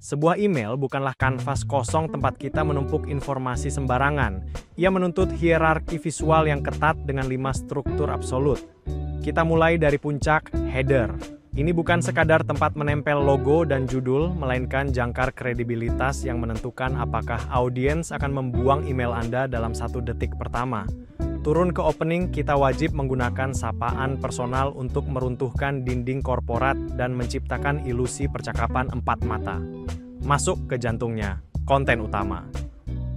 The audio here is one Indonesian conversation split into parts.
Sebuah email bukanlah kanvas kosong tempat kita menumpuk informasi sembarangan. Ia menuntut hierarki visual yang ketat dengan 5 struktur absolut. Kita mulai dari puncak, header. Ini bukan sekadar tempat menempel logo dan judul, melainkan jangkar kredibilitas yang menentukan apakah audiens akan membuang email Anda dalam 1 detik pertama. Turun ke opening, kita wajib menggunakan sapaan personal untuk meruntuhkan dinding korporat dan menciptakan ilusi percakapan 4 mata. Masuk ke jantungnya, konten utama.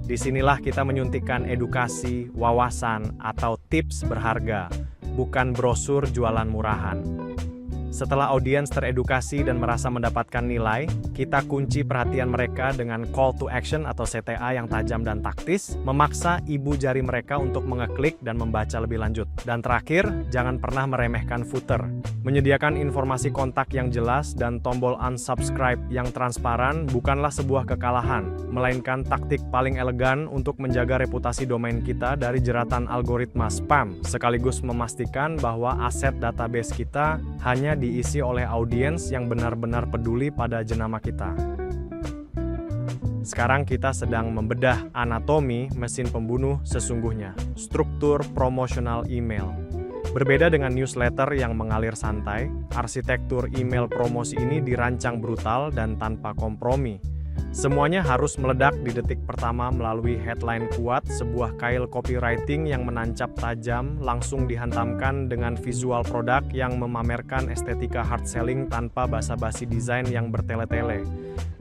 Disinilah kita menyuntikkan edukasi, wawasan, atau tips berharga, bukan brosur jualan murahan. Setelah audiens teredukasi dan merasa mendapatkan nilai, kita kunci perhatian mereka dengan call to action atau CTA yang tajam dan taktis, memaksa ibu jari mereka untuk mengeklik dan membaca lebih lanjut. Dan terakhir, jangan pernah meremehkan footer. Menyediakan informasi kontak yang jelas dan tombol unsubscribe yang transparan bukanlah sebuah kekalahan, melainkan taktik paling elegan untuk menjaga reputasi domain kita dari jeratan algoritma spam, sekaligus memastikan bahwa aset database kita hanya diisi oleh audiens yang benar-benar peduli pada jenama kita. Sekarang kita sedang membedah anatomi mesin pembunuh sesungguhnya, struktur promosional email. Berbeda dengan newsletter yang mengalir santai, arsitektur email promosi ini dirancang brutal dan tanpa kompromi. Semuanya harus meledak di detik pertama melalui headline kuat, sebuah kail copywriting yang menancap tajam, langsung dihantamkan dengan visual produk yang memamerkan estetika hard selling tanpa basa-basi desain yang bertele-tele.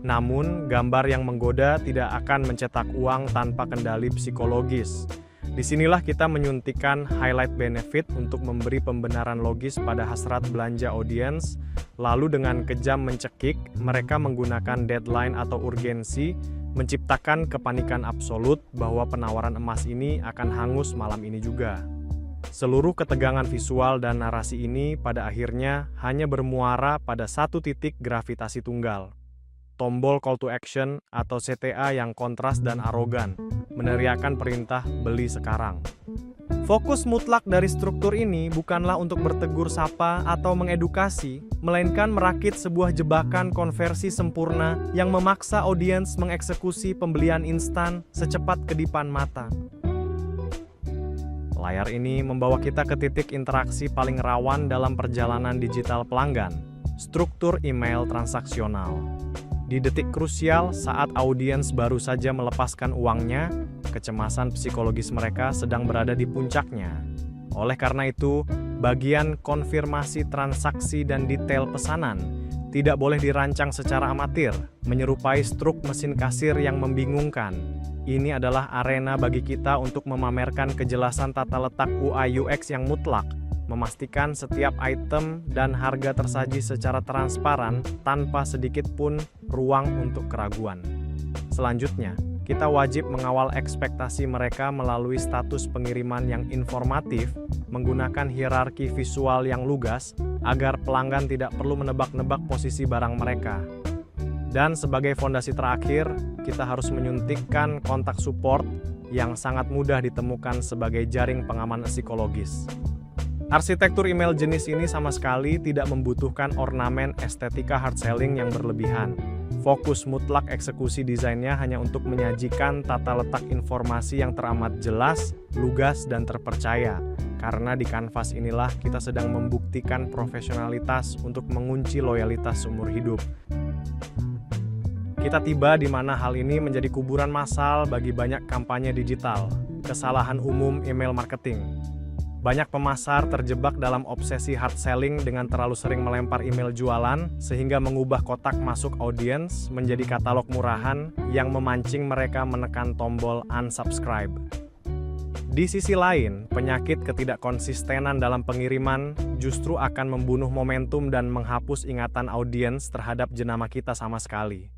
Namun, gambar yang menggoda tidak akan mencetak uang tanpa kendali psikologis. Disinilah kita menyuntikkan highlight benefit untuk memberi pembenaran logis pada hasrat belanja audiens, lalu dengan kejam mencekik, mereka menggunakan deadline atau urgensi, menciptakan kepanikan absolut bahwa penawaran emas ini akan hangus malam ini juga. Seluruh ketegangan visual dan narasi ini pada akhirnya hanya bermuara pada 1 titik gravitasi tunggal. Tombol call to action atau CTA yang kontras dan arogan, meneriakkan perintah beli sekarang. Fokus mutlak dari struktur ini bukanlah untuk bertegur sapa atau mengedukasi, melainkan merakit sebuah jebakan konversi sempurna yang memaksa audiens mengeksekusi pembelian instan secepat kedipan mata. Layar ini membawa kita ke titik interaksi paling rawan dalam perjalanan digital pelanggan, struktur email transaksional. Di detik krusial saat audiens baru saja melepaskan uangnya, kecemasan psikologis mereka sedang berada di puncaknya. Oleh karena itu, bagian konfirmasi transaksi dan detail pesanan tidak boleh dirancang secara amatir, menyerupai struk mesin kasir yang membingungkan. Ini adalah arena bagi kita untuk memamerkan kejelasan tata letak UI UX yang mutlak, memastikan setiap item dan harga tersaji secara transparan tanpa sedikit pun ruang untuk keraguan. Selanjutnya, kita wajib mengawal ekspektasi mereka melalui status pengiriman yang informatif, menggunakan hierarki visual yang lugas, agar pelanggan tidak perlu menebak-nebak posisi barang mereka. Dan sebagai fondasi terakhir, kita harus menyuntikkan kontak support yang sangat mudah ditemukan sebagai jaring pengaman psikologis. Arsitektur email jenis ini sama sekali tidak membutuhkan ornamen estetika hard selling yang berlebihan. Fokus mutlak eksekusi desainnya hanya untuk menyajikan tata letak informasi yang teramat jelas, lugas, dan terpercaya. Karena di kanvas inilah kita sedang membuktikan profesionalitas untuk mengunci loyalitas seumur hidup. Kita tiba di mana hal ini menjadi kuburan massal bagi banyak kampanye digital, kesalahan umum email marketing. Banyak pemasar terjebak dalam obsesi hard selling dengan terlalu sering melempar email jualan sehingga mengubah kotak masuk audiens menjadi katalog murahan yang memancing mereka menekan tombol unsubscribe. Di sisi lain, penyakit ketidakkonsistenan dalam pengiriman justru akan membunuh momentum dan menghapus ingatan audiens terhadap jenama kita sama sekali.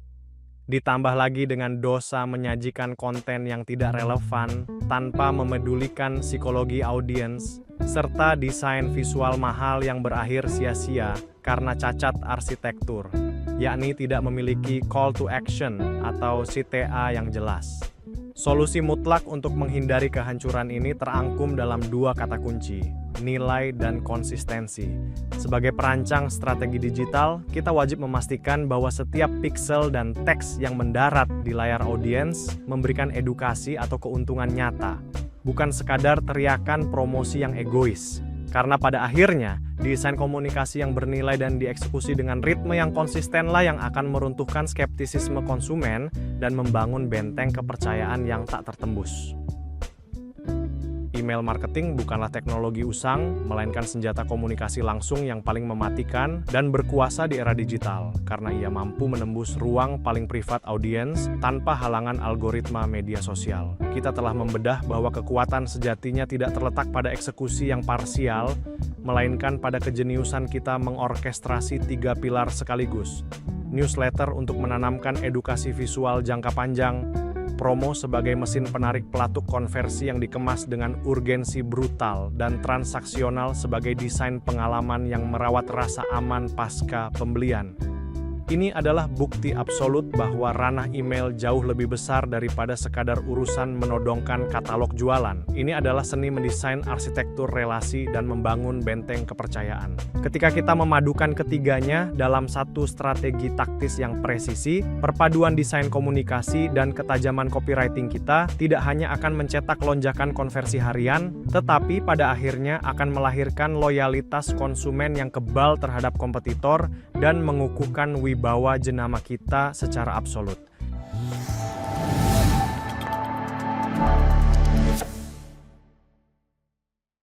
Ditambah lagi dengan dosa menyajikan konten yang tidak relevan tanpa memedulikan psikologi audiens, serta desain visual mahal yang berakhir sia-sia karena cacat arsitektur, yakni tidak memiliki call to action atau CTA yang jelas. Solusi mutlak untuk menghindari kehancuran ini terangkum dalam 2 kata kunci: nilai, dan konsistensi. Sebagai perancang strategi digital, kita wajib memastikan bahwa setiap pixel dan teks yang mendarat di layar audiens memberikan edukasi atau keuntungan nyata, bukan sekadar teriakan promosi yang egois. Karena pada akhirnya, desain komunikasi yang bernilai dan dieksekusi dengan ritme yang konsistenlah yang akan meruntuhkan skeptisisme konsumen dan membangun benteng kepercayaan yang tak tertembus. Email marketing bukanlah teknologi usang, melainkan senjata komunikasi langsung yang paling mematikan dan berkuasa di era digital, karena ia mampu menembus ruang paling privat audiens tanpa halangan algoritma media sosial. Kita telah membedah bahwa kekuatan sejatinya tidak terletak pada eksekusi yang parsial, melainkan pada kejeniusan kita mengorkestrasi 3 pilar sekaligus. Newsletter untuk menanamkan edukasi visual jangka panjang, promo sebagai mesin penarik pelatuk konversi yang dikemas dengan urgensi brutal, dan transaksional sebagai desain pengalaman yang merawat rasa aman pasca pembelian. Ini adalah bukti absolut bahwa ranah email jauh lebih besar daripada sekadar urusan menodongkan katalog jualan. Ini adalah seni mendesain arsitektur relasi dan membangun benteng kepercayaan. Ketika kita memadukan ketiganya dalam satu strategi taktis yang presisi, perpaduan desain komunikasi dan ketajaman copywriting kita tidak hanya akan mencetak lonjakan konversi harian, tetapi pada akhirnya akan melahirkan loyalitas konsumen yang kebal terhadap kompetitor dan mengukuhkan wibawa jenama kita secara absolut.